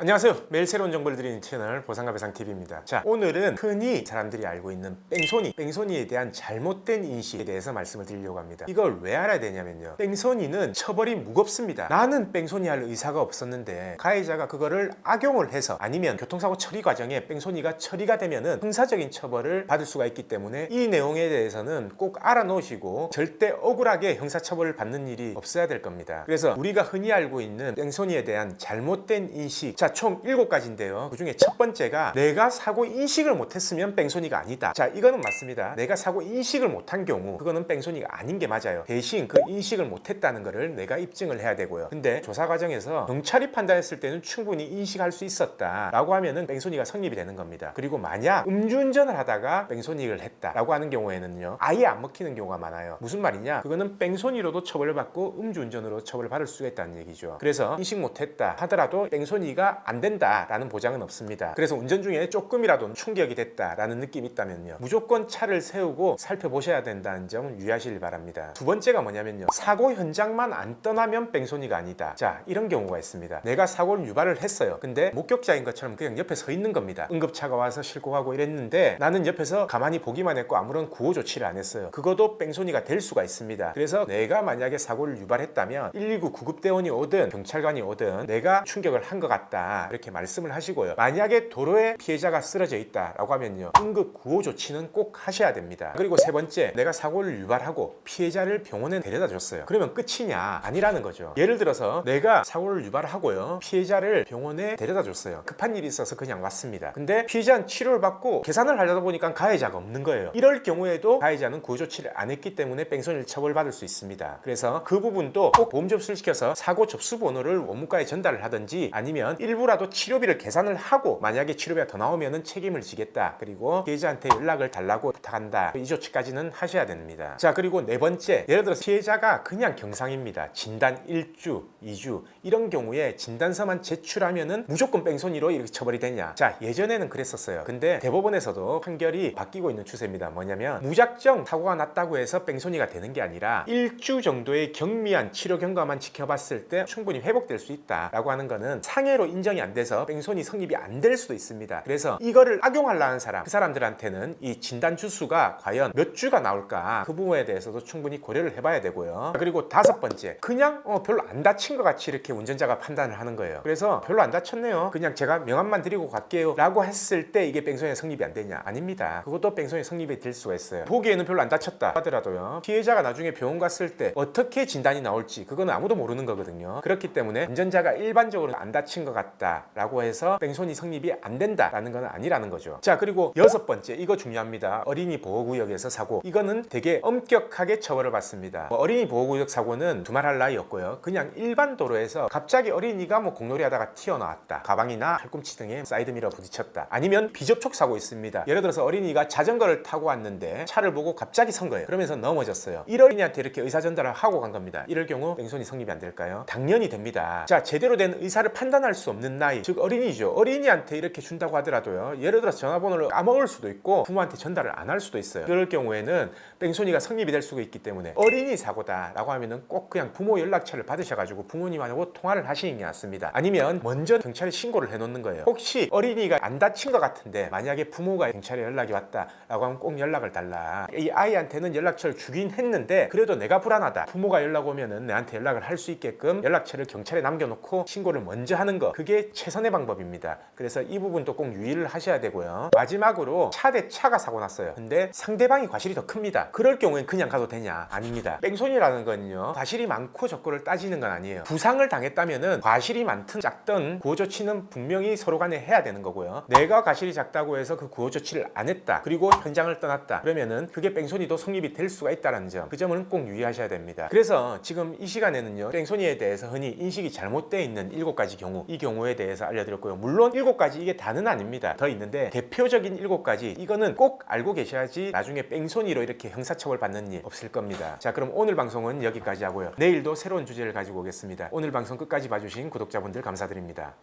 안녕하세요. 매일 새로운 정보를 드리는 채널 보상과 배상TV입니다. 자, 오늘은 흔히 사람들이 알고 있는 뺑소니에 대한 잘못된 인식에 대해서 말씀을 드리려고 합니다. 이걸 왜 알아야 되냐면요, 뺑소니는 처벌이 무겁습니다. 나는 뺑소니 할 의사가 없었는데 가해자가 그거를 악용을 해서, 아니면 교통사고 처리 과정에 뺑소니가 처리가 되면은 형사적인 처벌을 받을 수가 있기 때문에 이 내용에 대해서는 꼭 알아놓으시고 절대 억울하게 형사처벌을 받는 일이 없어야 될 겁니다. 그래서 우리가 흔히 알고 있는 뺑소니에 대한 잘못된 인식, 자, 총 7가지인데요. 그 중에 첫 번째가 내가 사고 인식을 못했으면 뺑소니가 아니다. 자, 이거는 맞습니다. 내가 사고 인식을 못한 경우 그거는 뺑소니가 아닌 게 맞아요. 대신 그 인식을 못했다는 거를 내가 입증을 해야 되고요. 근데 조사 과정에서 경찰이 판단했을 때는 충분히 인식할 수 있었다라고 하면은 뺑소니가 성립이 되는 겁니다. 그리고 만약 음주운전을 하다가 뺑소니를 했다라고 하는 경우에는요, 아예 안 먹히는 경우가 많아요. 무슨 말이냐? 그거는 뺑소니로도 처벌을 받고 음주운전으로 처벌을 받을 수가 있다는 얘기죠. 그래서 인식 못했다 하더라도 뺑소니가 안 된다라는 보장은 없습니다. 그래서 운전 중에 조금이라도 충격이 됐다라는 느낌이 있다면요, 무조건 차를 세우고 살펴보셔야 된다는 점 유의하시길 바랍니다. 두 번째가 뭐냐면요, 사고 현장만 안 떠나면 뺑소니가 아니다. 자, 이런 경우가 있습니다. 내가 사고를 유발을 했어요. 근데 목격자인 것처럼 그냥 옆에 서 있는 겁니다. 응급차가 와서 실고가고 이랬는데 나는 옆에서 가만히 보기만 했고 아무런 구호 조치를 안 했어요. 그것도 뺑소니가 될 수가 있습니다. 그래서 내가 만약에 사고를 유발했다면 119 구급대원이 오든 경찰관이 오든 내가 충격을 한 것 같다, 이렇게 말씀을 하시고요. 만약에 도로에 피해자가 쓰러져 있다라고 하면요, 응급 구호 조치는 꼭 하셔야 됩니다. 그리고 세 번째, 내가 사고를 유발하고 피해자를 병원에 데려다 줬어요. 그러면 끝이냐? 아니라는 거죠. 예를 들어서 내가 사고를 유발하고요, 피해자를 병원에 데려다 줬어요. 급한 일이 있어서 그냥 왔습니다. 근데 피해자는 치료를 받고 계산을 하려다 보니까 가해자가 없는 거예요. 이럴 경우에도 가해자는 구호 조치를 안 했기 때문에 뺑소니를 처벌받을 수 있습니다. 그래서 그 부분도 꼭 보험 접수를 시켜서 사고 접수 번호를 원무과에 전달을 하든지, 아니면 일부라도 치료비를 계산을 하고 만약에 치료비가 더 나오면은 책임을 지겠다, 그리고 피해자한테 연락을 달라고 부탁한다, 이 조치까지는 하셔야 됩니다. 자, 그리고 네 번째, 예를 들어서 피해자가 그냥 경상입니다. 진단 1주, 2주 이런 경우에 진단서만 제출하면은 무조건 뺑소니로 이렇게 처벌이 되냐? 자, 예전에는 그랬었어요. 근데 대법원에서도 판결이 바뀌고 있는 추세입니다. 뭐냐면 무작정 사고가 났다고 해서 뺑소니가 되는 게 아니라 1주 정도의 경미한 치료 경과만 지켜봤을 때 충분히 회복될 수 있다라고 하는 거는 상해로 인정이 안 돼서 뺑소니 성립이 안 될 수도 있습니다. 그래서 이거를 악용하려는 사람, 그 사람들한테는 이 진단 주수가 과연 몇 주가 나올까, 그 부분에 대해서도 충분히 고려를 해봐야 되고요. 그리고 다섯 번째, 그냥 별로 안 다친 것 같이 이렇게 운전자가 판단을 하는 거예요. 그래서 별로 안 다쳤네요, 그냥 제가 명함만 드리고 갈게요 라고 했을 때 이게 뺑소니 성립이 안 되냐? 아닙니다. 그것도 뺑소니 성립이 될 수가 있어요. 보기에는 별로 안 다쳤다 하더라도요, 피해자가 나중에 병원 갔을 때 어떻게 진단이 나올지 그거는 아무도 모르는 거거든요. 그렇기 때문에 운전자가 일반적으로 안 다친 것 같다 라고 해서 뺑소니 성립이 안 된다라는 건 아니라는 거죠. 자, 그리고 여섯 번째, 이거 중요합니다. 어린이 보호구역에서 사고, 이거는 되게 엄격하게 처벌을 받습니다. 어린이 보호구역 사고는 두말할 나위 없고요, 그냥 일반 도로에서 갑자기 어린이가 공놀이 하다가 튀어나왔다, 가방이나 팔꿈치 등에 사이드미러 부딪혔다, 아니면 비접촉 사고 있습니다. 예를 들어서 어린이가 자전거를 타고 왔는데 차를 보고 갑자기 선 거예요. 그러면서 넘어졌어요. 이런 어린이한테 이렇게 의사 전달을 하고 간 겁니다. 이럴 경우 뺑소니 성립이 안 될까요? 당연히 됩니다. 자, 제대로 된 의사를 판단할 수 없는 나이, 즉 어린이죠. 어린이한테 이렇게 준다고 하더라도요, 예를 들어서 전화번호를 까먹을 수도 있고 부모한테 전달을 안 할 수도 있어요. 그럴 경우에는 뺑소니가 성립이 될 수가 있기 때문에 어린이 사고다 라고 하면은 꼭 그냥 부모 연락처를 받으셔가지고 부모님하고 통화를 하시는 게 낫습니다. 아니면 먼저 경찰에 신고를 해놓는 거예요. 혹시 어린이가 안 다친 것 같은데 만약에 부모가 경찰에 연락이 왔다 라고 하면 꼭 연락을 달라. 이 아이한테는 연락처를 주긴 했는데 그래도 내가 불안하다, 부모가 연락 오면은 내한테 연락을 할 수 있게끔 연락처를 경찰에 남겨놓고 신고를 먼저 하는 거, 그게 최선의 방법입니다. 그래서 이 부분도 꼭 유의를 하셔야 되고요. 마지막으로 차 대 차가 사고 났어요. 근데 상대방이 과실이 더 큽니다. 그럴 경우엔 그냥 가도 되냐? 아닙니다. 뺑소니라는 건요, 과실이 많고 적고를 따지는 건 아니에요. 부상을 당했다면은 과실이 많든 작든 구호 조치는 분명히 서로 간에 해야 되는 거고요. 내가 과실이 작다고 해서 그 구호 조치를 안 했다, 그리고 현장을 떠났다, 그러면은 그게 뺑소니도 성립이 될 수가 있다는 점, 그 점은 꼭 유의하셔야 됩니다. 그래서 지금 이 시간에는요, 뺑소니에 대해서 흔히 인식이 잘못되어 있는 7가지 경우, 이 경우에 대해서 알려드렸고요. 물론 7가지 이게 다는 아닙니다. 더 있는데 대표적인 7가지, 이거는 꼭 알고 계셔야지 나중에 뺑소니로 이렇게 형사처벌 받는 일 없을 겁니다. 자, 그럼 오늘 방송은 여기까지 하고요. 내일도 새로운 주제를 가지고 오겠습니다. 오늘 방송 끝까지 봐주신 구독자분들 감사드립니다.